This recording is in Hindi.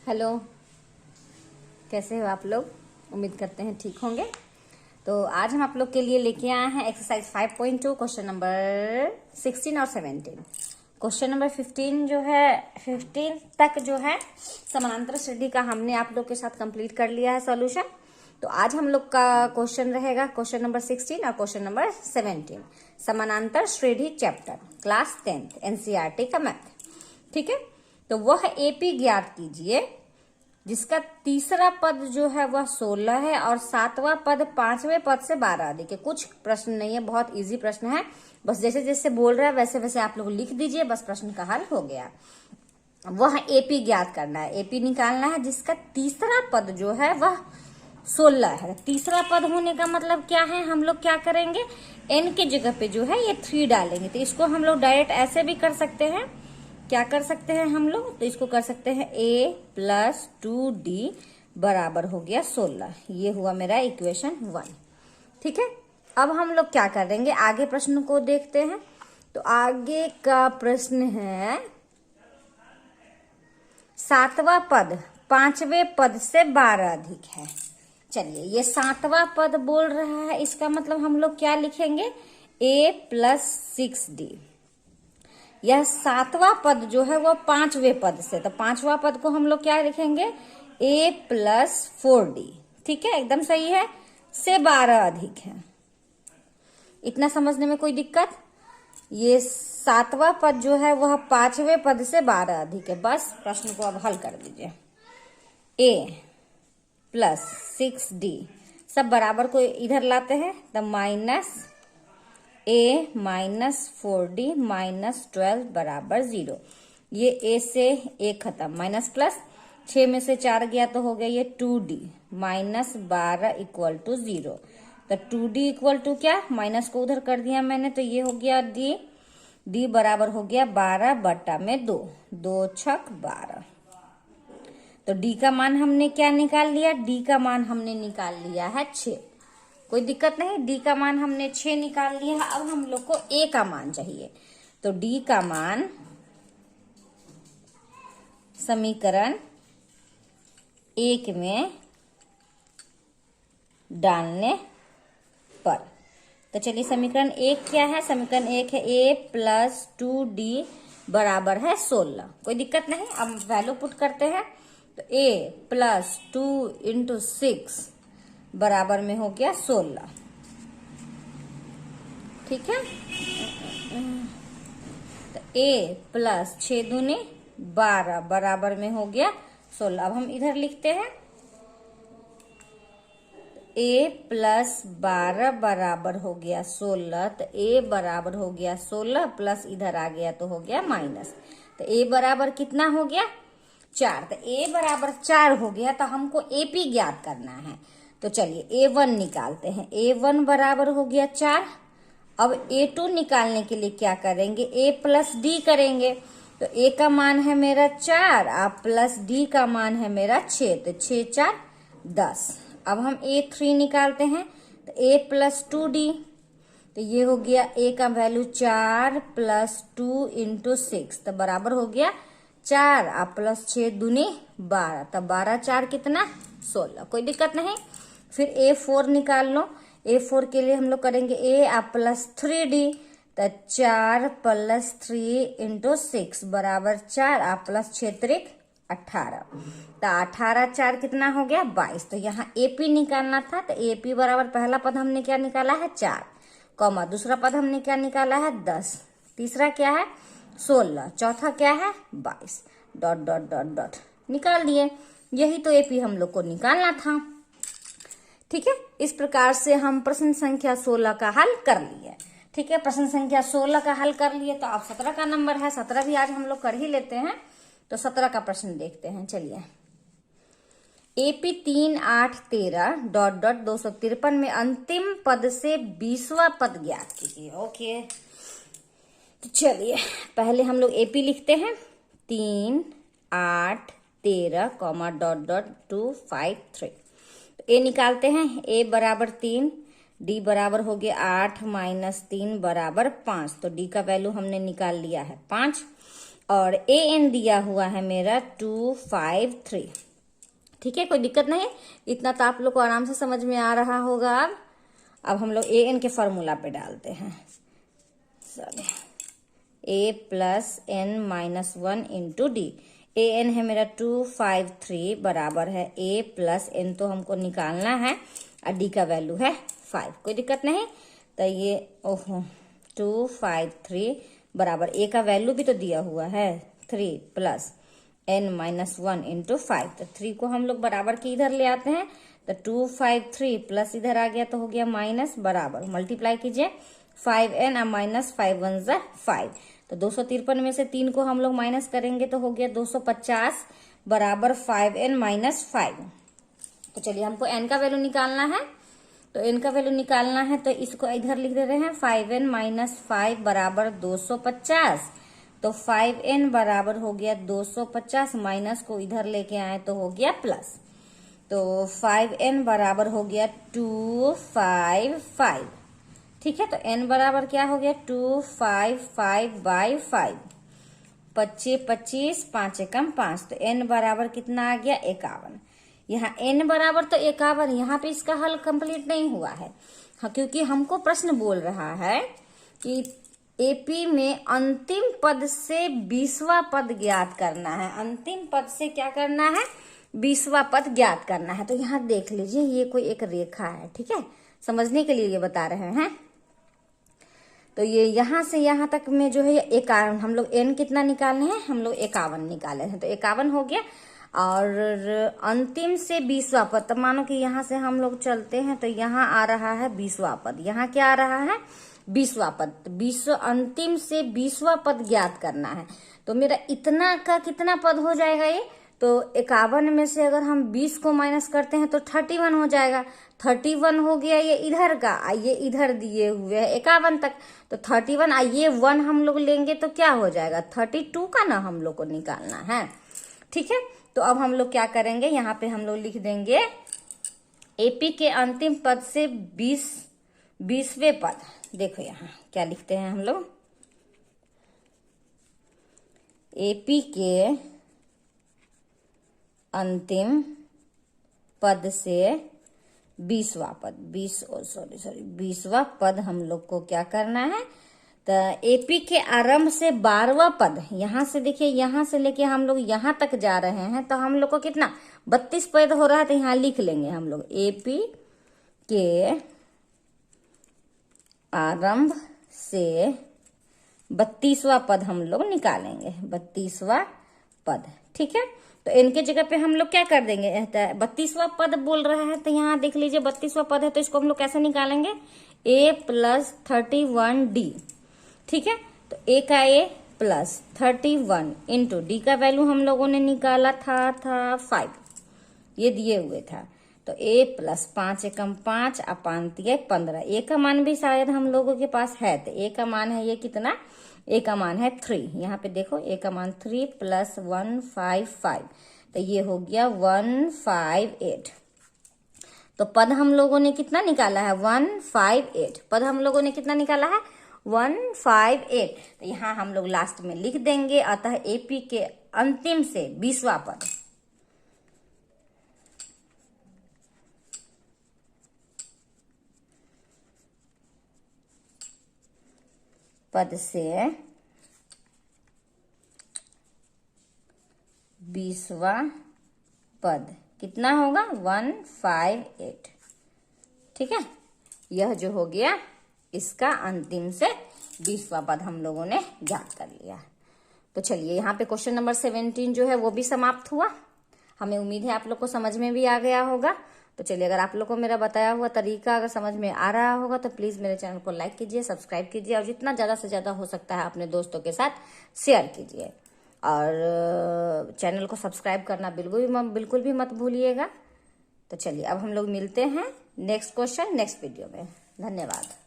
हेलो, कैसे हो आप लोग। उम्मीद करते हैं ठीक होंगे। तो आज हम आप लोग के लिए लेके आए हैं एक्सरसाइज 5.2 क्वेश्चन नंबर 16 और 17। क्वेश्चन नंबर 15 जो है 15 तक जो है समानांतर श्रेणी का हमने आप लोग के साथ कंप्लीट कर लिया है सॉल्यूशन। तो आज हम लोग का क्वेश्चन रहेगा क्वेश्चन नंबर 16 और क्वेश्चन नंबर 17, समानांतर श्रेणी चैप्टर क्लास 10th एनसीईआरटी का मैथ। ठीक है, तो वह एपी ज्ञात कीजिए जिसका तीसरा पद जो है वह 16 है और सातवां पद पांचवें पद से 12 अधिक है। कुछ प्रश्न नहीं है, बहुत इजी प्रश्न है। बस जैसे जैसे बोल रहा है वैसे वैसे आप लोग लिख दीजिए, बस प्रश्न का हल हो गया। वह एपी ज्ञात करना है, एपी निकालना है जिसका तीसरा पद जो है वह 16 है। तीसरा पद होने का मतलब क्या है, हम लोग क्या करेंगे, एन के जगह पे जो है ये 3 डालेंगे। तो इसको हम लोग डायरेक्ट ऐसे भी कर सकते हैं। क्या कर सकते हैं हम लोग, तो इसको कर सकते हैं a + 2d बराबर हो गया 16। ये हुआ मेरा इक्वेशन 1। ठीक है, अब हम लोग क्या करेंगे, आगे प्रश्न को देखते हैं। तो आगे का प्रश्न है सातवां पद पांचवें पद से 12 अधिक है। चलिए, ये सातवां पद बोल रहा है, इसका मतलब हम लोग क्या लिखेंगे, a + 6d। यह सातवां पद जो है वो पांचवें पद से, तो पांचवा पद को हम लोग क्या लिखेंगे, a + 4d। ठीक है, एकदम सही है, से 12 अधिक है। इतना समझने में कोई दिक्कत। ये सातवां पद जो है वह पांचवें पद से 12 अधिक है। बस प्रश्न को अब हल कर दीजिए। a + 6d सब बराबर को इधर लाते हैं, तो -a - 4d - 12 बराबर 0। ये a से a खत्म, माइनस प्लस 6 में से 4 गया तो हो गया ये 2d -12 = 0। तो 2d = क्या, माइनस को उधर कर दिया मैंने, तो ये हो गया d बराबर हो गया 12/2, 2 × 6 = 12। तो d का मान हमने क्या निकाल लिया, d का मान हमने निकाल लिया है 6। कोई दिक्कत नहीं, d का मान हमने 6 निकाल लिया है। अब हम लोग को a का मान चाहिए। तो d का मान समीकरण 1 में डालने पर, तो चलिए समीकरण 1 क्या है, समीकरण 1 है a + 2d बराबर है 16। कोई दिक्कत नहीं, अब वैल्यू पुट करते हैं। तो a + 2 × 6 बराबर में हो गया 16। ठीक है, तो a + 6 दूनी 12 बराबर में हो गया 16। अब हम इधर लिखते हैं, a + 12 बराबर हो गया 16। तो a बराबर हो गया 16 प्लस इधर आ गया तो हो गया माइनस। तो a बराबर कितना हो गया, 4। तो a बराबर 4 हो गया, तो हमको AP ज्ञात करना है। तो चलिए A1 निकालते हैं। A1 बराबर हो गया 4। अब A2 निकालने के लिए क्या करेंगे, a + d करेंगे। तो a का मान है मेरा 4 प्लस d का मान है मेरा 6, तो 6 × 4 = 10। अब हम A3 निकालते हैं, तो a + 2d, तो ये हो गया a का वैल्यू 4 + 2 × 6, तो बराबर हो गया 4 + 6 दूनी 12, तो 12 × 4 कितना, 16। कोई दिक्कत नहीं। फिर A4 निकाल लो। A4 के लिए हम लोग करेंगे a + 3d, तो 4 + 3 × 6 बराबर 4 + 6 × 18। तो 18 × 4 कितना हो गया, 22। तो यहाँ AP निकालना था, तो AP बराबर पहला पद हमने क्या निकाला है 4, कॉमा दूसरा पद हमने क्या निकाला है 10, तीसरा क्या है 16, चौथा क्या है 22, डॉट डॉट डॉट डॉट निकाल दिए। यही तो AP हम लोग को निकालना था। ठीक है, इस प्रकार से हम प्रश्न संख्या 16 का हल कर लिए। ठीक है, प्रश्न संख्या 16 का हल कर लिए। तो अब 17 का नंबर है, 17 भी आज हम लोग कर ही लेते हैं। तो 17 का प्रश्न देखते हैं। चलिए, AP 3, 8, 13 डॉट डॉट 253 में अंतिम पद से 20वां पद ज्ञात कीजिए। ओके, तो चलिए पहले हम लोग AP लिखते हैं, 3, 8, 13 कॉमा डॉट डॉट 2, 5, 3। तो A निकालते हैं। A बराबर 3, D बराबर हो गया 8 - 3 बराबर 5। तो D का वैल्यू हमने निकाल लिया है 5, और ए एन दिया हुआ है मेरा 253। ठीक है, कोई दिक्कत नहीं, इतना तो आप लोग को आराम से समझ में आ रहा होगा। अब हम लोग ए एन के फॉर्मूला पे डालते हैं। Sorry, A plus N minus 1 into D. A N है मेरा 253 बराबर है ए प्लस एन तो हमको निकालना है और डी का वैल्यू है 5। कोई दिक्कत नहीं, तो ये 253 बराबर ए का वैल्यू भी तो दिया हुआ है 3 प्लस एन माइनस 1 इंटू 5। तो 3 को हम लोग बराबर के इधर ले आते हैं, तो 253 प्लस इधर आ गया तो हो गया माइनस, बराबर मल्टीप्लाई कीजिए 5n और माइनस 5 1 जा 5। तो 253 में से 3 को हम लोग माइनस करेंगे तो हो गया 250 बराबर 5n माइनस 5। तो चलिए हमको n का वैल्यू निकालना है, तो n का वैल्यू निकालना है तो इसको इधर लिख दे रहे हैं 5n माइनस 5 बराबर 250। तो 5n बराबर हो गया 250, माइनस को इधर लेके आए तो हो गया प्लस। तो 5n बराबर हो गया 255। ठीक है, तो n बराबर क्या हो गया 255 बाई 5, 25 25 5 एकम 5। तो n बराबर कितना आ गया 51। यहाँ n बराबर तो 51, यहाँ पे इसका हल कंप्लीट नहीं हुआ है। हाँ, क्योंकि हमको प्रश्न बोल रहा है कि एपी में अंतिम पद से 20वां पद ज्ञात करना है। अंतिम पद से क्या करना है, 20वां पद ज्ञात करना है। तो यहाँ देख लीजिए, ये कोई एक रेखा है। ठीक है, समझने के लिए ये बता रहे हैं। तो ये यहाँ से यहाँ तक में जो है 51, हम लोग n कितना निकालने हैं, हम लोग 51 निकाले हैं। तो 51 हो गया। और अंतिम से 20वां पद, तो मानो कि यहाँ से हम लोग चलते हैं तो यहाँ आ रहा है 20वां पद। यहाँ क्या आ रहा है 20वां पद। 20 अंतिम से 20वां पद ज्ञात करना है। तो मेरा इतना का कितना पद हो जाएगा ये, तो 51 में से अगर हम 20 को माइनस करते हैं तो 31 हो जाएगा। 31 हो गया ये इधर का, ये इधर दिए हुए है 51 तक। तो 31 ये 1 हम लोग लेंगे तो क्या हो जाएगा 32 का ना हम लोग को निकालना है। ठीक है, तो अब हम लोग क्या करेंगे, यहाँ पे हम लोग लिख देंगे एपी के अंतिम पद से 20वें पद। देखो यहाँ क्या लिखते हैं हम लोग, एपी के अंतिम पद से 20वां पद, 20वां पद हम लोग को क्या करना है। तो एपी के आरंभ से 12वां पद, यहाँ से देखिए, यहाँ से लेके हम लोग यहाँ तक जा रहे हैं, तो हम लोग को कितना 32 पद हो रहा है। तो यहाँ लिख लेंगे हम लोग एपी के आरंभ से 32वां पद हम लोग निकालेंगे, 32वां पद। ठीक है, तो इनके जगह पे हम लोग क्या कर देंगे, 32वां पद बोल रहा है तो यहाँ देख लीजिए 32वां पद है, तो इसको हम लोग कैसे निकालेंगे, a प्लस 31d। ठीक है, तो a का a प्लस 31 इंटू डी का वैल्यू हम लोगों ने निकाला था 5, ये दिए हुए था। तो a plus 5 Ekam 5 upon 15। a का मान भी शायद हम लोगों के पास है, तो a का मान है ये कितना, a का मान है 3। यहाँ पे देखो a का मान 3 प्लस 155, तो ये हो गया 158। तो पद हम लोगों ने कितना निकाला है 158। पद हम लोगों ने कितना निकाला है 158। तो यहाँ हम लोग लास्ट में लिख देंगे, अतः एपी के अंतिम से 20वां पद से 20वां पद कितना होगा 158। ठीक है, यह जो हो गया इसका अंतिम से 20वां पद हम लोगों ने ज्ञात कर लिया। तो चलिए यहाँ पे क्वेश्चन नंबर 17 जो है वो भी समाप्त हुआ। हमें उम्मीद है आप लोग को समझ में भी आ गया होगा। तो चलिए, अगर आप लोग को मेरा बताया हुआ तरीका अगर समझ में आ रहा होगा तो प्लीज मेरे चैनल को लाइक कीजिए, सब्सक्राइब कीजिए और जितना ज्यादा से ज्यादा हो सकता है अपने दोस्तों के साथ शेयर कीजिए। और चैनल को सब्सक्राइब करना बिल्कुल भी मत भूलिएगा। तो चलिए अब हम लोग मिलते हैं नेक्स्ट क्वेश्चन नेक्स्ट वीडियो में। धन्यवाद।